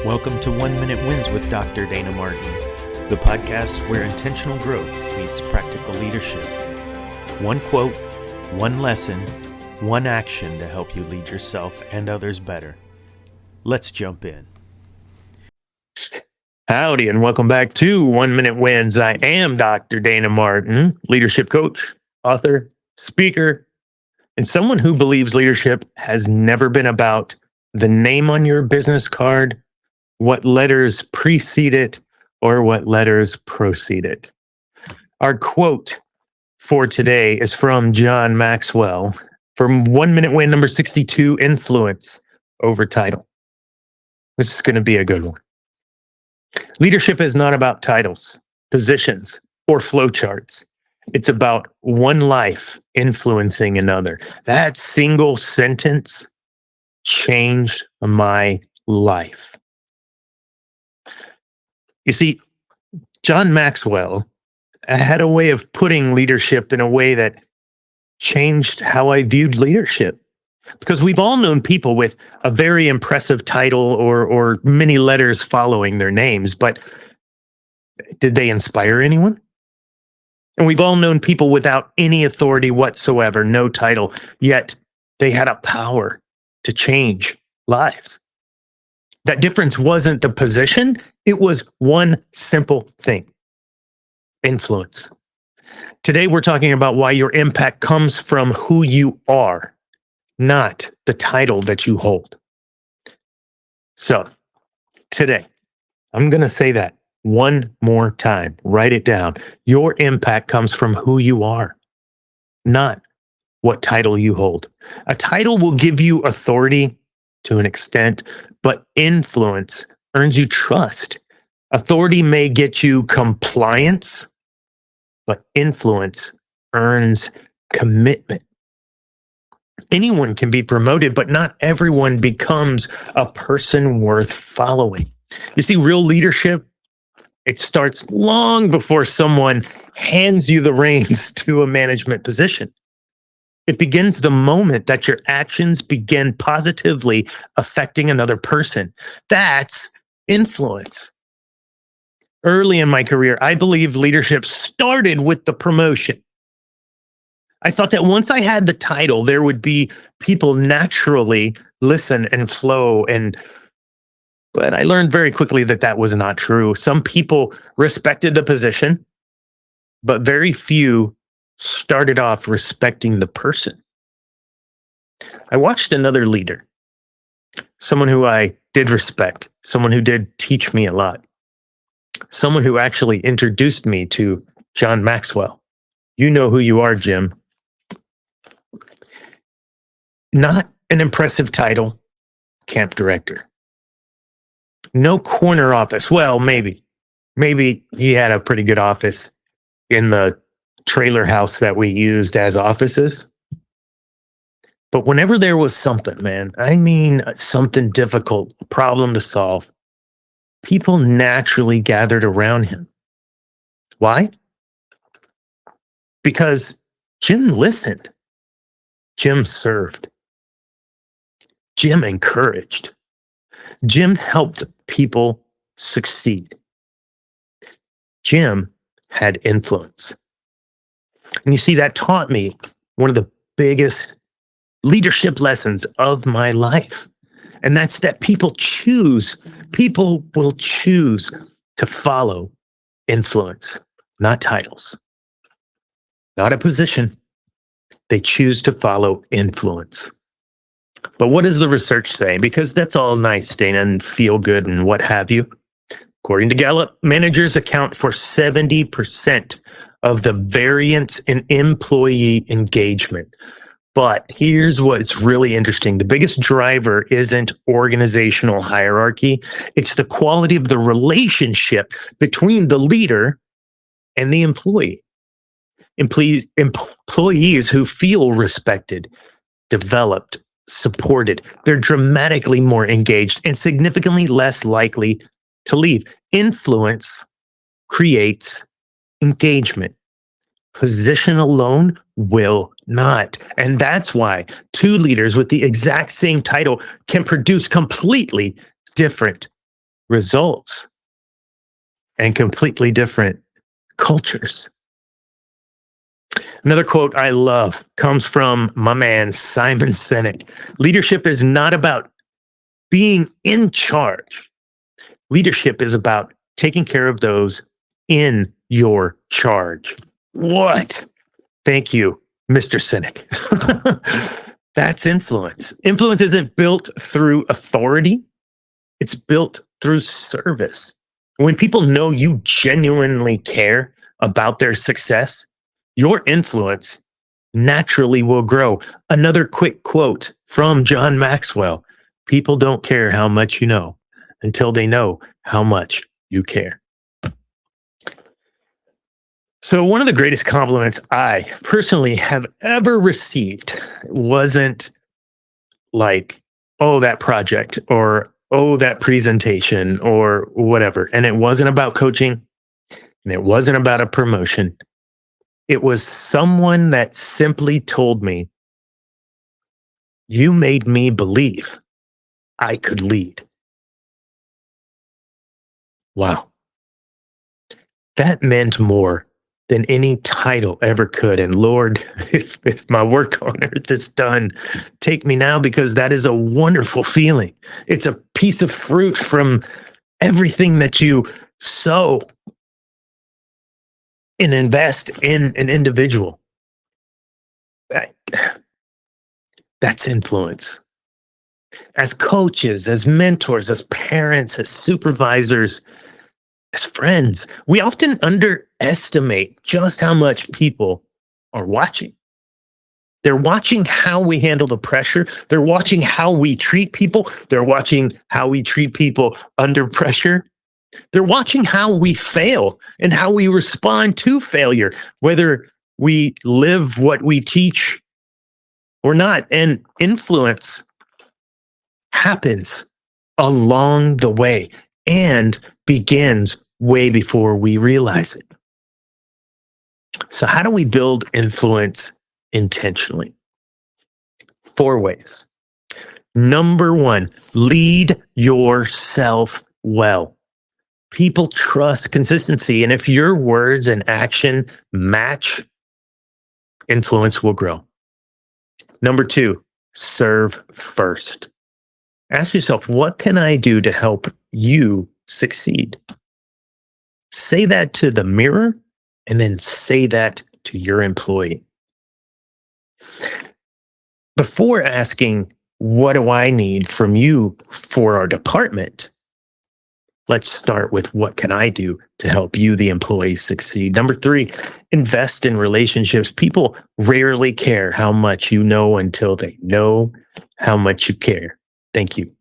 Welcome to 1 Minute Wins with Dr. Dana Martin, the podcast where intentional growth meets practical leadership. One quote, one lesson, one action to help you lead yourself and others better. Let's jump in. Howdy, and welcome back to 1 Minute Wins. I am Dr. Dana Martin, leadership coach, author, speaker, and someone who believes leadership has never been about the name on your business card, what letters precede it, or what letters proceed it. Our quote for today is from John Maxwell from 1 Minute Win number 62, Influence over Title. This is going to be a good one. Leadership is not about titles, positions, or flowcharts. It's about one life influencing another. That single sentence changed my life. You see, John Maxwell had a way of putting leadership in a way that changed how I viewed leadership. Because we've all known people with a very impressive title or many letters following their names, but did they inspire anyone? And we've all known people without any authority whatsoever, no title, yet they had a power to change lives. That difference wasn't the position, it was one simple thing: influence. Today, we're talking about why your impact comes from who you are, not the title that you hold. So, today, I'm going to say that one more time. Write it down. Your impact comes from who you are, not what title you hold. A title will give you authority to an extent, but influence earns you trust. Authority may get you compliance, but influence earns commitment. Anyone can be promoted, but not everyone becomes a person worth following. You see, real leadership, it starts long before someone hands you the reins to a management position. It begins the moment that your actions begin positively affecting another person. That's influence. Early in my career, I believe leadership started with the promotion. I thought that once I had the title, there would be people naturally listen and flow. But I learned very quickly that that was not true. Some people respected the position, but very few started off respecting the person. I watched another leader, someone who I did respect, someone who did teach me a lot, someone who actually introduced me to John Maxwell. You know who you are, Jim. Not an impressive title, camp director. No corner office. Well, maybe he had a pretty good office in the trailer house that we used as offices. But whenever there was something, man, I mean something difficult, a problem to solve, people naturally gathered around him. Why? Because Jim listened. Jim served. Jim encouraged. Jim helped people succeed. Jim had influence. And you see, that taught me one of the biggest leadership lessons of my life. And that's that people will choose to follow influence, not titles, not a position. They choose to follow influence. But what does the research say? Because that's all nice, Dana, and feel good and what have you. According to Gallup, managers account for 70% of the variance in employee engagement. But here's what's really interesting. The biggest driver isn't organizational hierarchy. It's the quality of the relationship between the leader and the employee. Employees who feel respected, developed, supported, they're dramatically more engaged and significantly less likely to leave. Influence creates engagement. Position alone will not. And that's why two leaders with the exact same title can produce completely different results and completely different cultures. Another quote I love comes from my man, Simon Sinek. Leadership is not about being in charge. Leadership is about taking care of those in your charge. What? Thank you, Mr. Sinek. That's influence. Influence isn't built through authority. It's built through service. When people know you genuinely care about their success, your influence naturally will grow. Another quick quote from John Maxwell: people don't care how much you know until they know how much you care. So, one of the greatest compliments I personally have ever received wasn't like, oh, that project, or oh, that presentation, or whatever. And it wasn't about coaching, and it wasn't about a promotion. It was someone that simply told me, you made me believe I could lead. Wow. That meant more than any title ever could. And Lord, if my work on earth is done, take me now, because that is a wonderful feeling. It's a piece of fruit from everything that you sow and invest in an individual. That's influence. As coaches, as mentors, as parents, as supervisors, as friends, we often underestimate just how much people are watching. They're watching how we handle the pressure. They're watching how we treat people. They're watching how we treat people under pressure. They're watching how we fail and how we respond to failure, whether we live what we teach or not. And influence happens along the way and begins way before we realize it. So, how do we build influence intentionally? 4 ways. Number 1, lead yourself well. People trust consistency. And if your words and action match, influence will grow. Number 2, serve first. Ask yourself, what can I do to help you succeed? Say that to the mirror, and then say that to your employee. Before asking, what do I need from you for our department? Let's start with, what can I do to help you, the employee, succeed? Number 3, invest in relationships. People rarely care how much you know until they know how much you care. Thank you,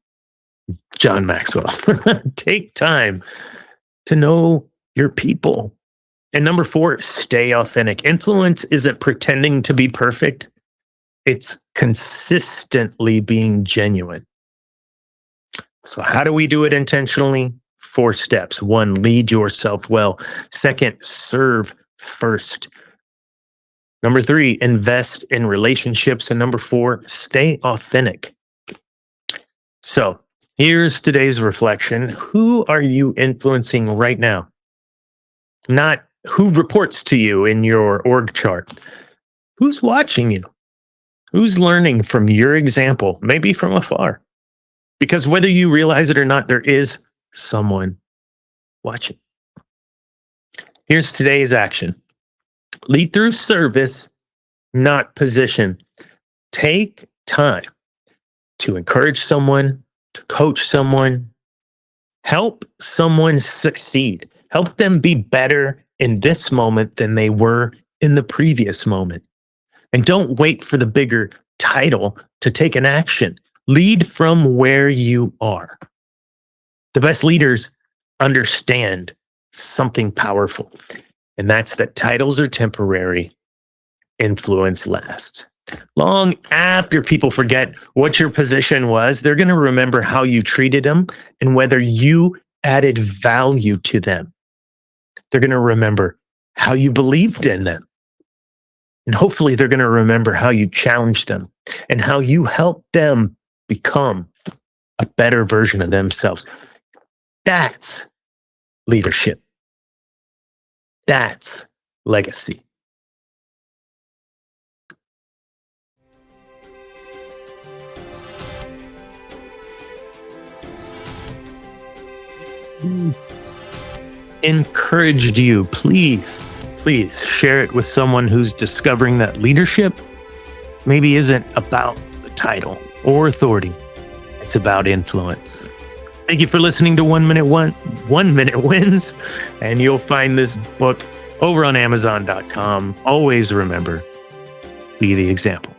John Maxwell. Take time to know your people. And number 4, stay authentic. Influence isn't pretending to be perfect. It's consistently being genuine. So how do we do it intentionally? 4 steps. 1, lead yourself well. 2, serve first. Number 3, invest in relationships. And number 4, stay authentic. So here's today's reflection. Who are you influencing right now? Not who reports to you in your org chart. Who's watching you? Who's learning from your example, maybe from afar? Because whether you realize it or not, there is someone watching. Here's today's action. Lead through service, not position. Take time to encourage someone, to coach someone, help someone succeed. Help them be better in this moment than they were in the previous moment. And don't wait for the bigger title to take an action. Lead from where you are. The best leaders understand something powerful, and that's that titles are temporary, influence lasts. Long after people forget what your position was, they're going to remember how you treated them and whether you added value to them. They're going to remember how you believed in them. And hopefully they're going to remember how you challenged them and how you helped them become a better version of themselves. That's leadership. That's legacy. Encouraged you, please share it with someone who's discovering that leadership maybe isn't about the title or authority. It's about influence. Thank you for listening to 1 Minute Wins, and you'll find this book over on Amazon.com. Always remember, be the example.